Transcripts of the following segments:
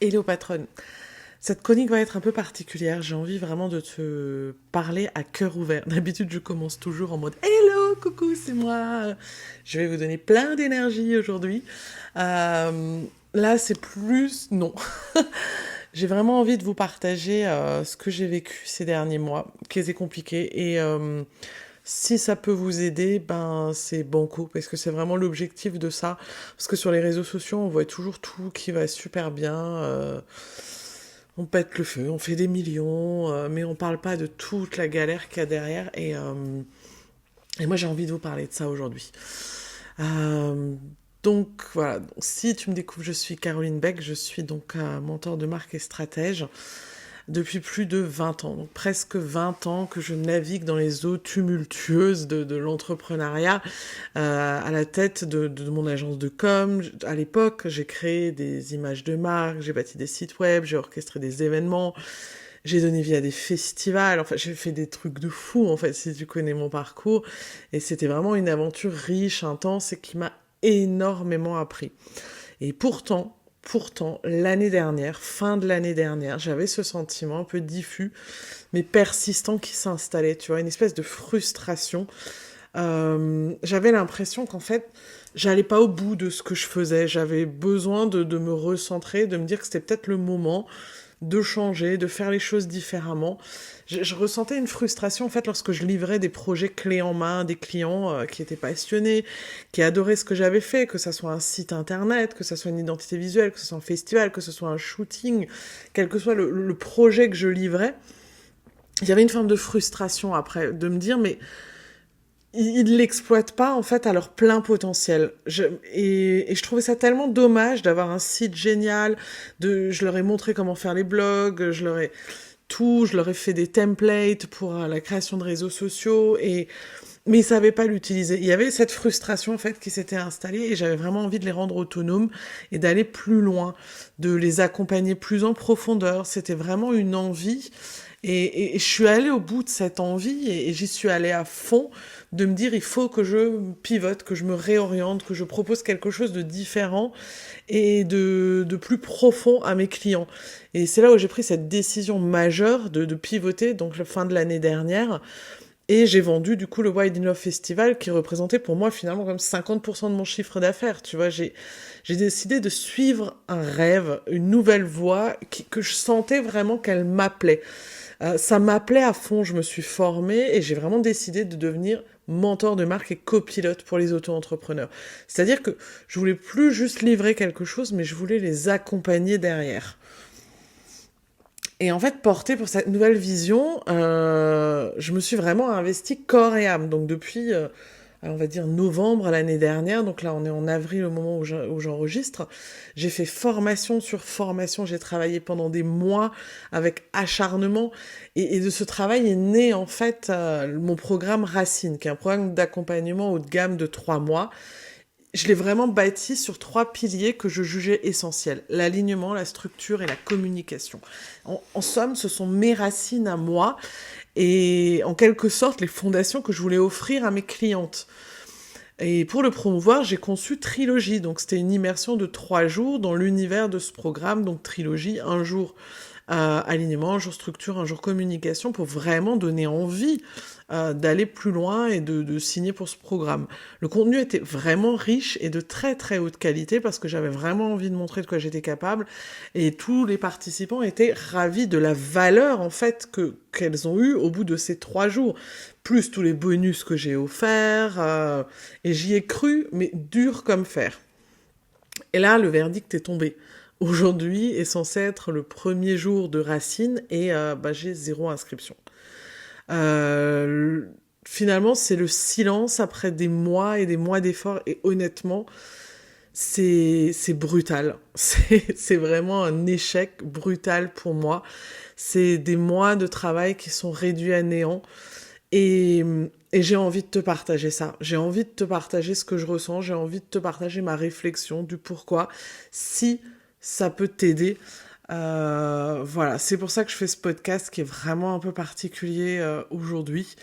Hello patronne. Cette chronique va être un peu particulière. J'ai envie vraiment de te parler à cœur ouvert. D'habitude, je commence toujours en mode Hello, coucou, c'est moi. Je vais vous donner plein d'énergie aujourd'hui. Là, c'est plus non. J'ai vraiment envie de vous partager ce que j'ai vécu ces derniers mois, qui était compliqué. Et si ça peut vous aider, ben c'est banco, parce que c'est vraiment l'objectif de ça. Parce que sur les réseaux sociaux, on voit toujours tout qui va super bien. On pète le feu, on fait des millions, mais on parle pas de toute la galère qu'il y a derrière. Et moi, j'ai envie de vous parler de ça aujourd'hui. Euh, donc voilà, donc, si tu me découvres, je suis Caroline Beck, je suis donc mentor de marque et stratège depuis plus de 20 ans, donc presque 20 ans que je navigue dans les eaux tumultueuses de l'entrepreneuriat à la tête de mon agence de com. À l'époque, j'ai créé des images de marque, j'ai bâti des sites web, j'ai orchestré des événements, j'ai donné vie à des festivals, enfin j'ai fait des trucs de fou en fait si tu connais mon parcours, et c'était vraiment une aventure riche, intense et qui m'a énormément appris. Et pourtant, l'année dernière, fin de l'année dernière, j'avais ce sentiment un peu diffus, mais persistant qui s'installait, tu vois, une espèce de frustration. J'avais l'impression qu'en fait, j'allais pas au bout de ce que je faisais. J'avais besoin de me recentrer, de me dire que c'était peut-être le moment de changer, de faire les choses différemment. Je ressentais une frustration en fait lorsque je livrais des projets clés en main, des clients qui étaient passionnés, qui adoraient ce que j'avais fait, que ça soit un site internet, que ça soit une identité visuelle, que ce soit un festival, que ce soit un shooting, quel que soit le projet que je livrais. Il y avait une forme de frustration après, de me dire mais ils l'exploitent pas en fait à leur plein potentiel. Et je trouvais ça tellement dommage d'avoir un site génial, je leur ai montré comment faire les blogs, je leur ai fait des templates pour la création de réseaux sociaux, mais ils savaient pas l'utiliser. Il y avait cette frustration en fait qui s'était installée et j'avais vraiment envie de les rendre autonomes et d'aller plus loin, de les accompagner plus en profondeur. C'était vraiment une envie. Et je suis allée au bout de cette envie et j'y suis allée à fond de me dire il faut que je pivote, que je me réoriente, que je propose quelque chose de différent et de plus profond à mes clients. Et c'est là où j'ai pris cette décision majeure de pivoter, donc la fin de l'année dernière. Et j'ai vendu du coup le Wide Enough Festival qui représentait pour moi finalement comme 50% de mon chiffre d'affaires. Tu vois, j'ai décidé de suivre un rêve, une nouvelle voie que je sentais vraiment qu'elle m'appelait. Ça m'appelait à fond, je me suis formée et j'ai vraiment décidé de devenir mentor de marque et copilote pour les auto-entrepreneurs. C'est-à-dire que je voulais plus juste livrer quelque chose, mais je voulais les accompagner derrière. Et en fait, portée pour cette nouvelle vision, je me suis vraiment investie corps et âme. Donc depuis, on va dire novembre l'année dernière, donc là on est en avril au moment où j'enregistre, j'ai fait formation sur formation, j'ai travaillé pendant des mois avec acharnement, et de ce travail est né en fait mon programme Racine, qui est un programme d'accompagnement haut de gamme de 3 mois. Je l'ai vraiment bâti sur 3 piliers que je jugeais essentiels: l'alignement, la structure et la communication. En somme, ce sont mes racines à moi et en quelque sorte les fondations que je voulais offrir à mes clientes. Et pour le promouvoir, j'ai conçu Trilogie. Donc c'était une immersion de 3 jours dans l'univers de ce programme. Donc Trilogie, un jour alignement, un jour structure, un jour communication, pour vraiment donner envie d'aller plus loin et de signer pour ce programme. Le contenu était vraiment riche et de très très haute qualité parce que j'avais vraiment envie de montrer de quoi j'étais capable, et tous les participants étaient ravis de la valeur en fait qu'elles ont eue au bout de ces 3 jours, plus tous les bonus que j'ai offerts, et j'y ai cru, mais dur comme fer. Et là, le verdict est tombé. Aujourd'hui est censé être le premier jour de Racine et j'ai 0 inscription. Euh, Finalement, c'est le silence après des mois et des mois d'efforts, et honnêtement, c'est brutal. C'est vraiment un échec brutal pour moi. C'est des mois de travail qui sont réduits à néant. Et, et j'ai envie de te partager ça. J'ai envie de te partager ce que je ressens. J'ai envie de te partager ma réflexion du pourquoi. Si ça peut t'aider. Voilà, c'est pour ça que je fais ce podcast qui est vraiment un peu particulier aujourd'hui.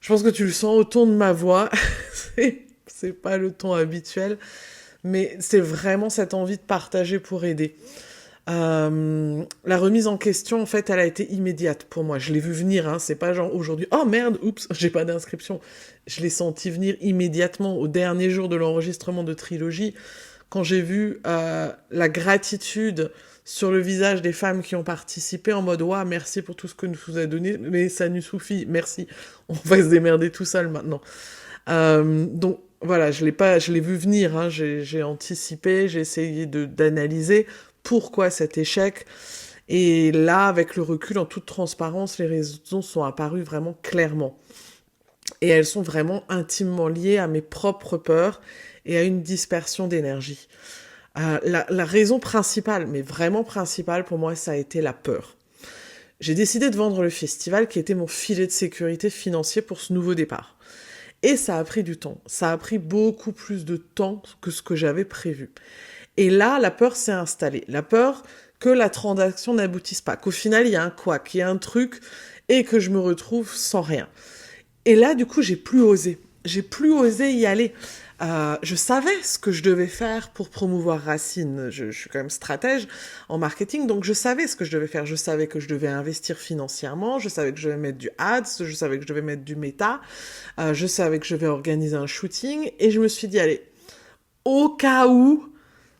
Je pense que tu le sens au ton de ma voix. C'est pas le ton habituel, mais c'est vraiment cette envie de partager pour aider. La remise en question, en fait, elle a été immédiate pour moi. Je l'ai vu venir, hein. C'est pas genre aujourd'hui, oh merde, oups, j'ai pas d'inscription. Je l'ai senti venir immédiatement au dernier jour de l'enregistrement de Trilogie, quand j'ai vu la gratitude sur le visage des femmes qui ont participé en mode ouah, merci pour tout ce que nous vous a donné, mais ça nous suffit, merci. On va se démerder tout seul maintenant. Donc voilà, je l'ai vu venir, hein. J'ai anticipé, j'ai essayé d'analyser pourquoi cet échec. Et là, avec le recul, en toute transparence, les raisons sont apparues vraiment clairement. Et elles sont vraiment intimement liées à mes propres peurs et à une dispersion d'énergie. La raison principale, mais vraiment principale pour moi, ça a été la peur. J'ai décidé de vendre le festival qui était mon filet de sécurité financier pour ce nouveau départ. Et ça a pris du temps. Ça a pris beaucoup plus de temps que ce que j'avais prévu. Et là, la peur s'est installée. La peur que la transaction n'aboutisse pas, qu'au final, il y a un couac, qu'il y a un truc, et que je me retrouve sans rien. Et là, du coup, j'ai plus osé. J'ai plus osé y aller. Je savais ce que je devais faire pour promouvoir Racine. Je suis quand même stratège en marketing, donc je savais ce que je devais faire. Je savais que je devais investir financièrement, je savais que je devais mettre du ads, je savais que je devais mettre du méta, je savais que je devais organiser un shooting, et je me suis dit, allez, au cas où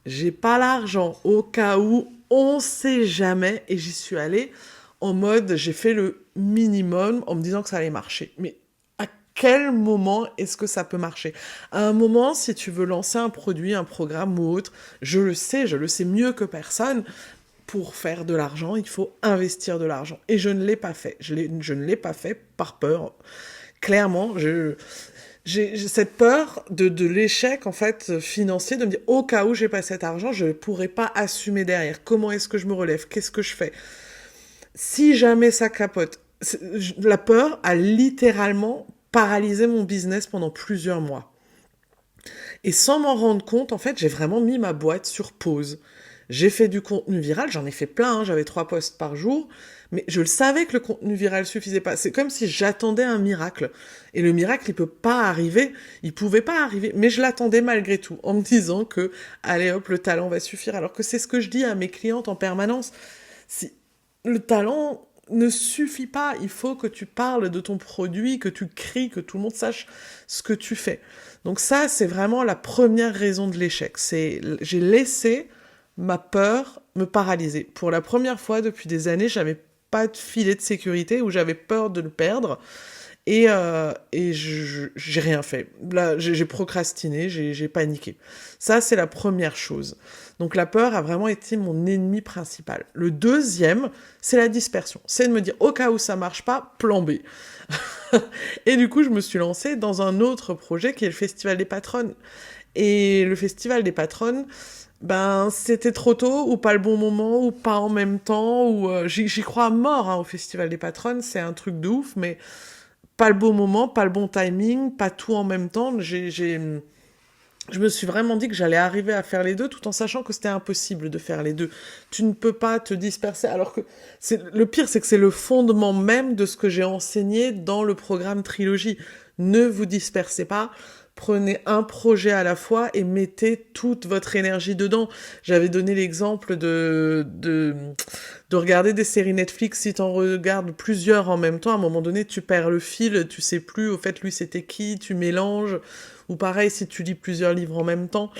j'ai pas l'argent, au cas où on sait jamais, et j'y suis allée en mode, j'ai fait le minimum en me disant que ça allait marcher. Mais à quel moment est-ce que ça peut marcher? À un moment, si tu veux lancer un produit, un programme ou autre, je le sais mieux que personne, pour faire de l'argent, il faut investir de l'argent. Et je ne l'ai pas fait. Je ne l'ai pas fait par peur. Clairement, j'ai cette peur de l'échec, en fait, financier, de me dire, au cas où j'ai pas cet argent, je ne pourrais pas assumer derrière. Comment est-ce que je me relève? Qu'est-ce que je fais? Si jamais ça capote, la peur a littéralement paralysé mon business pendant plusieurs mois. Et sans m'en rendre compte, en fait, j'ai vraiment mis ma boîte sur pause. J'ai fait du contenu viral, j'en ai fait plein, hein, j'avais 3 posts par jour, mais je le savais que le contenu viral suffisait pas. C'est comme si j'attendais un miracle. Et le miracle, il peut pas arriver, il pouvait pas arriver, mais je l'attendais malgré tout, en me disant que, allez hop, le talent va suffire. Alors que c'est ce que je dis à mes clientes en permanence. Si le talent ne suffit pas, il faut que tu parles de ton produit, que tu cries, que tout le monde sache ce que tu fais. Donc ça, c'est vraiment la première raison de l'échec. J'ai laissé ma peur me paralyser. Pour la première fois depuis des années, j'avais pas de filet de sécurité où j'avais peur de le perdre. Et j'ai rien fait. Là, j'ai procrastiné, j'ai paniqué. Ça, c'est la première chose. Donc la peur a vraiment été mon ennemi principal. Le deuxième, c'est la dispersion. C'est de me dire, au cas où ça marche pas, plan B. Et du coup, je me suis lancée dans un autre projet qui est le Festival des Patronnes. Et le Festival des Patronnes, ben, c'était trop tôt, ou pas le bon moment, ou pas en même temps, ou j'y crois à mort, hein, au Festival des Patronnes, c'est un truc de ouf, mais pas le bon moment, pas le bon timing, pas tout en même temps. Je me suis vraiment dit que j'allais arriver à faire les deux, tout en sachant que c'était impossible de faire les deux. Tu ne peux pas te disperser, alors que le pire, c'est que c'est le fondement même de ce que j'ai enseigné dans le programme Trilogie. Ne vous dispersez pas. Prenez un projet à la fois et mettez toute votre énergie dedans. J'avais donné l'exemple de regarder des séries Netflix. Si t'en regardes plusieurs en même temps, à un moment donné, tu perds le fil, tu sais plus, au fait, lui, c'était qui, tu mélanges. Ou pareil, si tu lis plusieurs livres en même temps.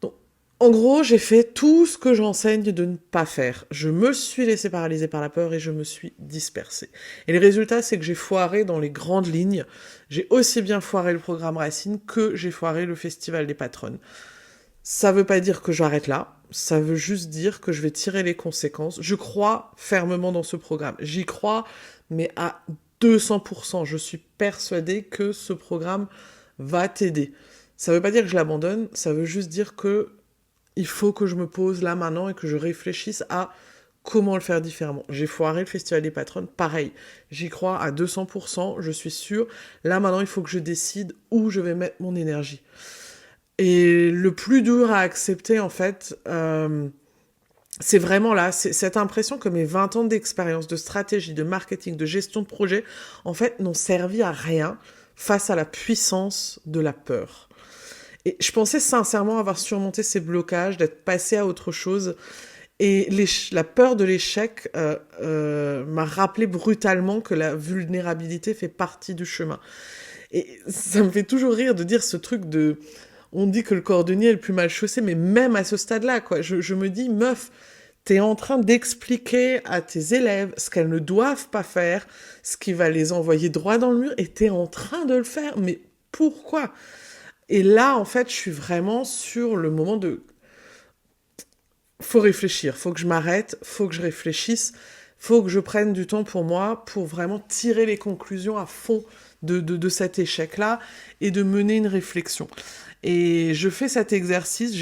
Donc, en gros, j'ai fait tout ce que j'enseigne de ne pas faire. Je me suis laissée paralyser par la peur et je me suis dispersée. Et le résultat, c'est que j'ai foiré dans les grandes lignes. J'ai aussi bien foiré le programme Racine que j'ai foiré le Festival des Patronnes. Ça veut pas dire que j'arrête là. Ça veut juste dire que je vais tirer les conséquences. Je crois fermement dans ce programme. J'y crois, mais à 200%. Je suis persuadée que ce programme va t'aider. Ça veut pas dire que je l'abandonne, ça veut juste dire que il faut que je me pose là maintenant et que je réfléchisse à comment le faire différemment. J'ai foiré le Festival des Patronnes, pareil. J'y crois à 200%, je suis sûre. Là maintenant, il faut que je décide où je vais mettre mon énergie. Et le plus dur à accepter, en fait, c'est vraiment là, c'est cette impression que mes 20 ans d'expérience, de stratégie, de marketing, de gestion de projet, en fait, n'ont servi à rien face à la puissance de la peur. Et je pensais sincèrement avoir surmonté ces blocages, d'être passé à autre chose. Et la peur de l'échec m'a rappelé brutalement que la vulnérabilité fait partie du chemin. Et ça me fait toujours rire de dire ce truc de... On dit que le cordonnier est le plus mal chaussé, mais même à ce stade-là, quoi. Je me dis, meuf, t'es en train d'expliquer à tes élèves ce qu'elles ne doivent pas faire, ce qui va les envoyer droit dans le mur, et t'es en train de le faire. Mais pourquoi? Et là, en fait, je suis vraiment sur le moment de... Faut réfléchir, faut que je m'arrête, faut que je réfléchisse, faut que je prenne du temps pour moi, pour vraiment tirer les conclusions à fond de cet échec-là, et de mener une réflexion. Et j'ai fait cet exercice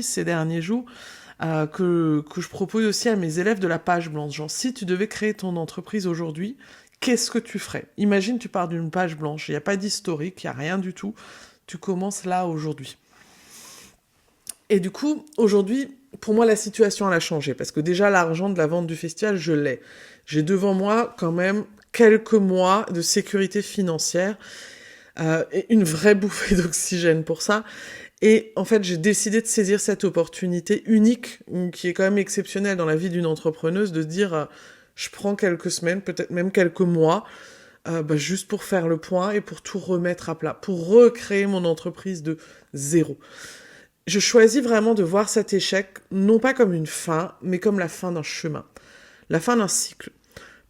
ces derniers jours, que je propose aussi à mes élèves de la page blanche. Genre, si tu devais créer ton entreprise aujourd'hui, qu'est-ce que tu ferais? Imagine, tu pars d'une page blanche, il n'y a pas d'historique, il n'y a rien du tout. Tu commences là, aujourd'hui. Et du coup, aujourd'hui, pour moi, la situation, elle a changé. Parce que déjà, l'argent de la vente du festival, je l'ai. J'ai devant moi, quand même, quelques mois de sécurité financière et une vraie bouffée d'oxygène pour ça. Et en fait, j'ai décidé de saisir cette opportunité unique, qui est quand même exceptionnelle dans la vie d'une entrepreneuse, de se dire, je prends quelques semaines, peut-être même quelques mois, juste pour faire le point et pour tout remettre à plat, pour recréer mon entreprise de zéro. Je choisis vraiment de voir cet échec, non pas comme une fin, mais comme la fin d'un chemin, la fin d'un cycle.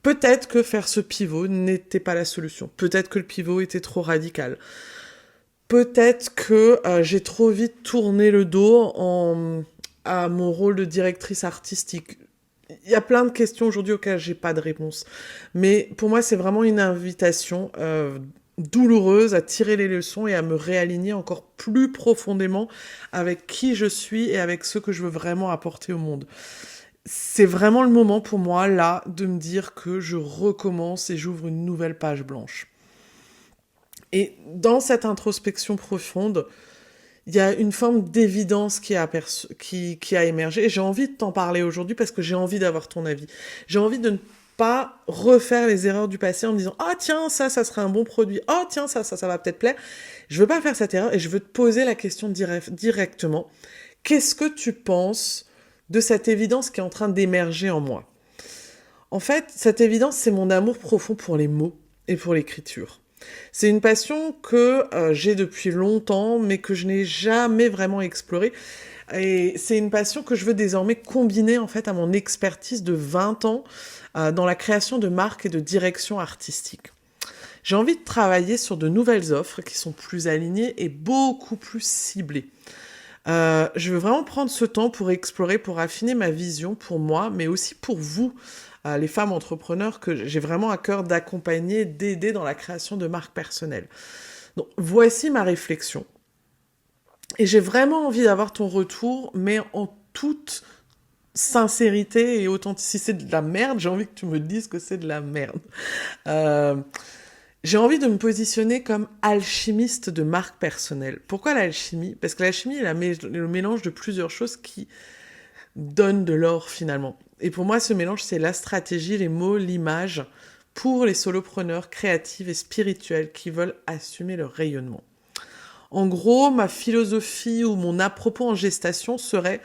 Peut-être que faire ce pivot n'était pas la solution. Peut-être que le pivot était trop radical. Peut-être que j'ai trop vite tourné le dos à mon rôle de directrice artistique. Il y a plein de questions aujourd'hui auxquelles j'ai pas de réponse. Mais pour moi, c'est vraiment une invitation douloureuse à tirer les leçons et à me réaligner encore plus profondément avec qui je suis et avec ce que je veux vraiment apporter au monde. C'est vraiment le moment pour moi, là, de me dire que je recommence et j'ouvre une nouvelle page blanche. Et dans cette introspection profonde, il y a une forme d'évidence qui a émergé. Et j'ai envie de t'en parler aujourd'hui parce que j'ai envie d'avoir ton avis. J'ai envie de ne pas refaire les erreurs du passé en me disant « Ah tiens, ça serait un bon produit. Oh tiens, ça va peut-être plaire. » Je veux pas faire cette erreur et je veux te poser la question directement. Qu'est-ce que tu penses de cette évidence qui est en train d'émerger en moi? En fait, cette évidence, c'est mon amour profond pour les mots et pour l'écriture. C'est une passion que j'ai depuis longtemps, mais que je n'ai jamais vraiment explorée. Et c'est une passion que je veux désormais combiner en fait à mon expertise de 20 ans dans la création de marques et de direction artistique. J'ai envie de travailler sur de nouvelles offres qui sont plus alignées et beaucoup plus ciblées. Je veux vraiment prendre ce temps pour explorer, pour affiner ma vision pour moi, mais aussi pour vous, les femmes entrepreneurs que j'ai vraiment à cœur d'accompagner, d'aider dans la création de marques personnelles. Donc, voici ma réflexion. Et j'ai vraiment envie d'avoir ton retour, mais en toute sincérité et authenticité. Si c'est de la merde, j'ai envie que tu me dises que c'est de la merde. J'ai envie de me positionner comme alchimiste de marque personnelle. Pourquoi l'alchimie? Parce que l'alchimie est le mélange de plusieurs choses qui donnent de l'or finalement. Et pour moi, ce mélange, c'est la stratégie, les mots, l'image pour les solopreneurs créatifs et spirituels qui veulent assumer leur rayonnement. En gros, ma philosophie ou mon à-propos en gestation serait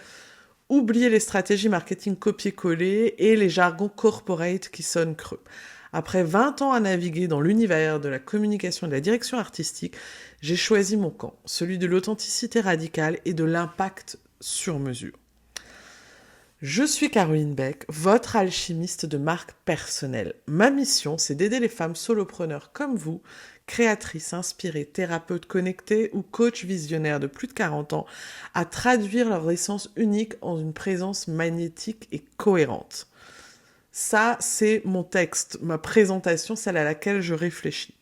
oublier les stratégies marketing copier-coller et les jargons corporate qui sonnent creux. Après 20 ans à naviguer dans l'univers de la communication et de la direction artistique, j'ai choisi mon camp, celui de l'authenticité radicale et de l'impact sur mesure. Je suis Caroline Beck, votre alchimiste de marque personnelle. Ma mission, c'est d'aider les femmes solopreneurs comme vous, créatrices, inspirées, thérapeutes connectées ou coachs visionnaires de plus de 40 ans, à traduire leur essence unique en une présence magnétique et cohérente. Ça, c'est mon texte, ma présentation, celle à laquelle je réfléchis.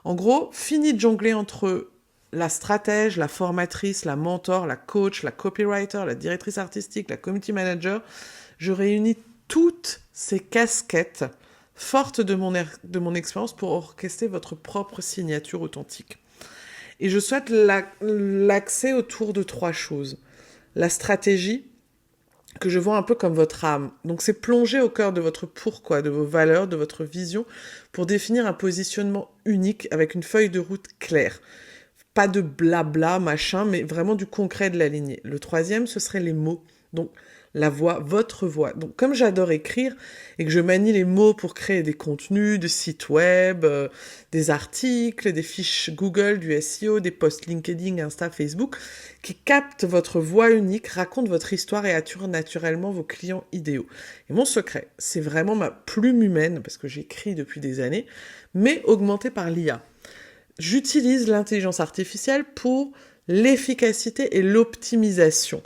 En gros, fini de jongler entre la stratège, la formatrice, la mentor, la coach, la copywriter, la directrice artistique, la community manager. Je réunis toutes ces casquettes fortes de mon expérience pour orchestrer votre propre signature authentique. Et je souhaite l'axer autour de 3 choses. La stratégie, que je vois un peu comme votre âme. Donc c'est plonger au cœur de votre pourquoi, de vos valeurs, de votre vision, pour définir un positionnement unique avec une feuille de route claire. Pas de blabla, machin, mais vraiment du concret de la lignée. Le 3e, ce serait les mots. Donc la voix, votre voix. Donc comme j'adore écrire et que je manie les mots pour créer des contenus, des sites web, des articles, des fiches Google, du SEO, des posts LinkedIn, Insta, Facebook, qui captent votre voix unique, racontent votre histoire et attirent naturellement vos clients idéaux. Et mon secret, c'est vraiment ma plume humaine, parce que j'écris depuis des années, mais augmentée par l'IA. J'utilise l'intelligence artificielle pour l'efficacité et l'optimisation.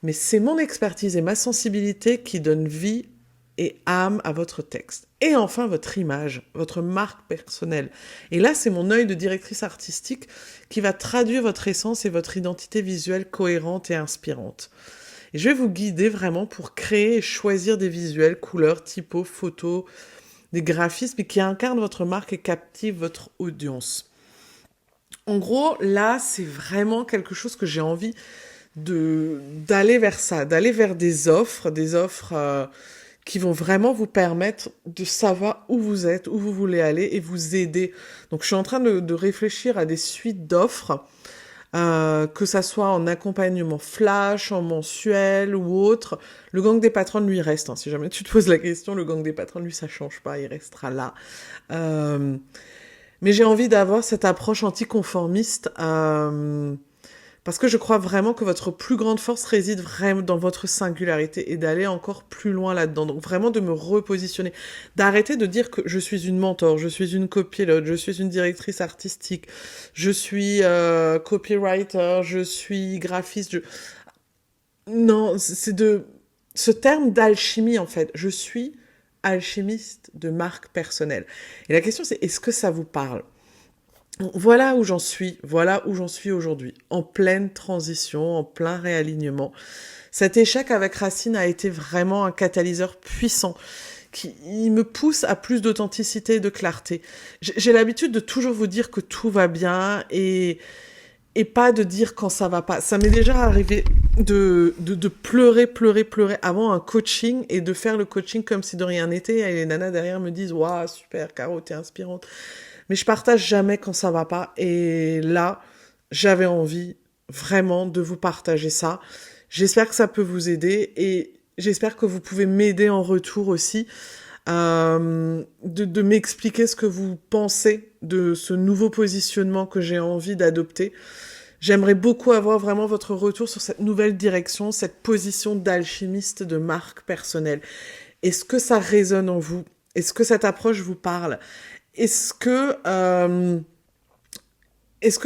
Mais c'est mon expertise et ma sensibilité qui donnent vie et âme à votre texte. Et enfin, votre image, votre marque personnelle. Et là, c'est mon œil de directrice artistique qui va traduire votre essence et votre identité visuelle cohérente et inspirante. Et je vais vous guider vraiment pour créer et choisir des visuels, couleurs, typos, photos, des graphismes qui incarnent votre marque et captivent votre audience. En gros, là, c'est vraiment quelque chose que j'ai envie d'aller vers ça, d'aller vers des offres qui vont vraiment vous permettre de savoir où vous êtes, où vous voulez aller et vous aider. Donc, je suis en train de réfléchir à des suites d'offres, que ça soit en accompagnement flash, en mensuel ou autre. Le gang des patrons, lui, reste. Hein. Si jamais tu te poses la question, le gang des patrons, lui, ça change pas, il restera là. Mais j'ai envie d'avoir cette approche anticonformiste, parce que je crois vraiment que votre plus grande force réside vraiment dans votre singularité et d'aller encore plus loin là-dedans. Donc vraiment de me repositionner, d'arrêter de dire que je suis une mentor, je suis une copilote, je suis une directrice artistique, je suis copywriter, je suis graphiste. Non, c'est de ce terme d'alchimie en fait. Je suis alchimiste de marque personnelle. Et la question c'est, est-ce que ça vous parle ? Voilà où j'en suis aujourd'hui, en pleine transition, en plein réalignement. Cet échec avec Racine a été vraiment un catalyseur puissant qui me pousse à plus d'authenticité et de clarté. J'ai l'habitude de toujours vous dire que tout va bien et pas de dire quand ça va pas. Ça m'est déjà arrivé de pleurer avant un coaching et de faire le coaching comme si de rien n'était. Et les nanas derrière me disent « Waouh, super, Caro, t'es inspirante ». Mais je partage jamais quand ça va pas. Et là, j'avais envie vraiment de vous partager ça. J'espère que ça peut vous aider et j'espère que vous pouvez m'aider en retour aussi, de m'expliquer ce que vous pensez de ce nouveau positionnement que j'ai envie d'adopter. J'aimerais beaucoup avoir vraiment votre retour sur cette nouvelle direction, cette position d'alchimiste de marque personnelle. Est-ce que ça résonne en vous ? Est-ce que cette approche vous parle ? Est-ce que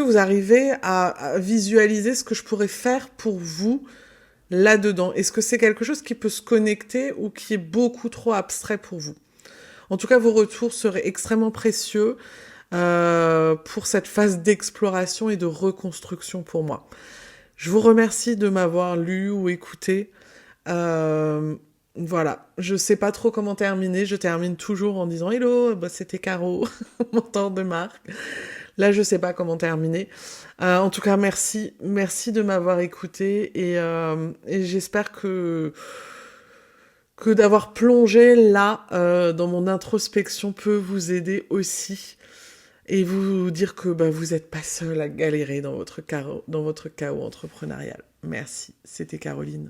vous arrivez à visualiser ce que je pourrais faire pour vous là-dedans ? Est-ce que c'est quelque chose qui peut se connecter ou qui est beaucoup trop abstrait pour vous ? En tout cas, vos retours seraient extrêmement précieux pour cette phase d'exploration et de reconstruction pour moi. Je vous remercie de m'avoir lu ou écouté. Voilà, je sais pas trop comment terminer, je termine toujours en disant « Hello, bah, c'était Caro, mentor de marque ». Là, je sais pas comment terminer. En tout cas, merci de m'avoir écouté et j'espère que d'avoir plongé là dans mon introspection peut vous aider aussi et vous dire que bah, vous n'êtes pas seul à galérer dans votre chaos entrepreneurial. Merci, c'était Caroline.